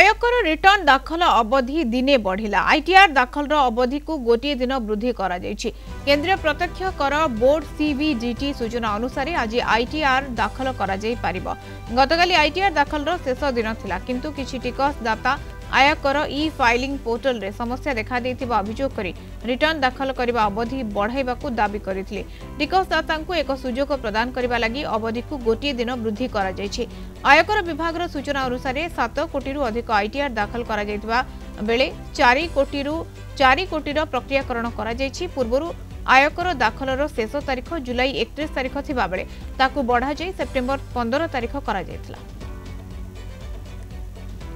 आयकर रिटर्न दाखल अवधि दिने बढ़िला। आईटीआर दाखल अवधि को गोटे दिन वृद्धि करा जायछि। केंद्रीय प्रत्यक्ष कर बोर्ड सीबीडीटी सूचना अनुसार आज आईटीआर दाखल करा जाय पारिबो। गतकाली आईटीआर दाखल शेष दिन थिला, किंतु किछि टिकसदाता आयकर ई फाइलिंग पोर्टल रे समस्या देखा देथिबा अभियोग करी रिटर्न दाखल करबा अवधि बढ़ाइबाकू दाबी करिथिले। टिकसदातांकू एक सुजोग प्रदान करबा लागि अवधि को गोटे दिन वृद्धि करा जायछि। आयकर विभाग रो सूचना अनुसार 7 कोटी रु अधिक आईटीआर दाखल करा जायतिबा बेले 4 कोटी रो प्रक्रियाकरण करा जायछि। पूर्वरु आयकर दाखल रो शेष तारीख जुलाई 31 तारीख थिबा बेले ताकू बढ़ा जाय सेप्टेम्बर 15 तारीख करा जायतिला।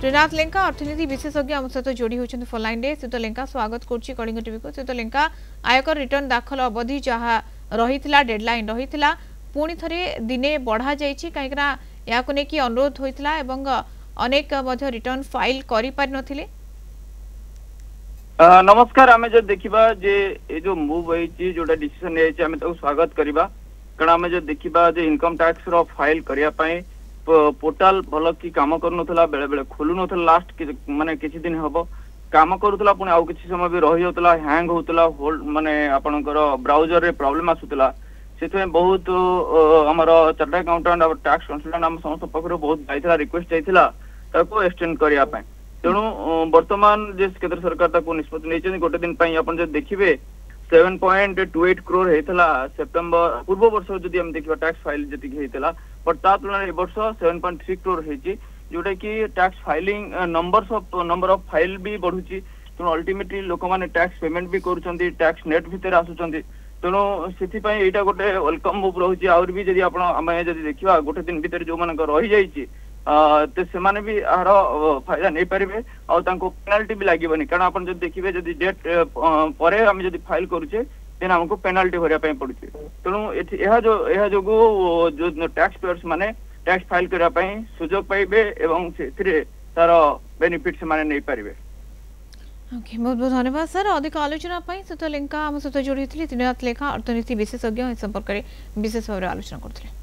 त्रिनाथ लेंका अर्थनीति विशेषज्ञ आम सहित जोड़ी होती फोन लाइन रे। सीत लेंका स्वागत करुच्ची कलिंग टीवी को। सीत लेंका, आयकर रिटर्न दाखल अवधि जहाँ रही डेडलाइन रही पुणी थे दिने बढ़ा जाइए कहीं या अनुरोध होता अनेक रिटर्न फाइल करि नथिले। नमस्कार। आमे जो देखिबा जे ए जो मूव होईची जोटा डिसीजन लेइची आमे तो स्वागत करिबा, कारण आमे जो देखिबा जे इनकम टैक्स रो फाइल करिया पई पोर्टाल भल कि काम करूनथला, बेले बेले खोलु नथला। लास्ट माने किछि दिन हबो काम करूथला, पुणी आउ किछि समय भी रहि होतला, हैंग होतला, होल्ड माने आपनकर ब्राउजर रे प्रॉब्लम आसुतला। सेथे बहुत हमर चार्टर्ड अकाउंटेंट और टैक्स कंसल्टेंट हम समस्त पखरो बहुत जाइतला, रिक्वेस्ट जाइतला ताको एक्सटेंड करिया पई। तेणु वर्तमान जे केंद्र सरकार ताको निष्पत्ति नेचन गोटे दिन पई अपन जे देखिबे 7.28 करोड़ हेतला सेप्टेम्बर पूर्व वर्ष जदि हम देखिबा टैक्स फाइल जति हेतला, बट ता तुलना ए वर्ष 7.3 करोड़ हेची, जोटा कि tax filing number of file भी बढ़ुची। तेणु अल्टीमेटली लोक माने टैक्स पेमेंट भी करूछंती, टैक्स नेट भितर आसुछंती। तेणु सेथि पई एटा गोटे वेलकम मूव रहूची। और भी जदि आपण आमे जदि देखिबा गोटे दिन भितर जो मानक रहि जाईची तो सेमाने भी आर फायदा नहीं पारे और पेनाल्टी भी लगे, कारण आप देखिए जब डेट पर आम जब फाइल करुचे देन हमको पेनाल्टी भरिया पड़े। तेणु जो टैक्स पेयर्स माने टैक्स फाइल करने सुजोग पाइबे एवं तार बेनिफिट से माने नहीं पारे। बहुत बहुत धन्यवाद सर। अधिक आलोचना सीत लेंका आम सहित जोड़ी त्रिनाथ लेखा अर्थनीति विशेषज्ञ संपर्क में विशेष भाव आलोचना करते।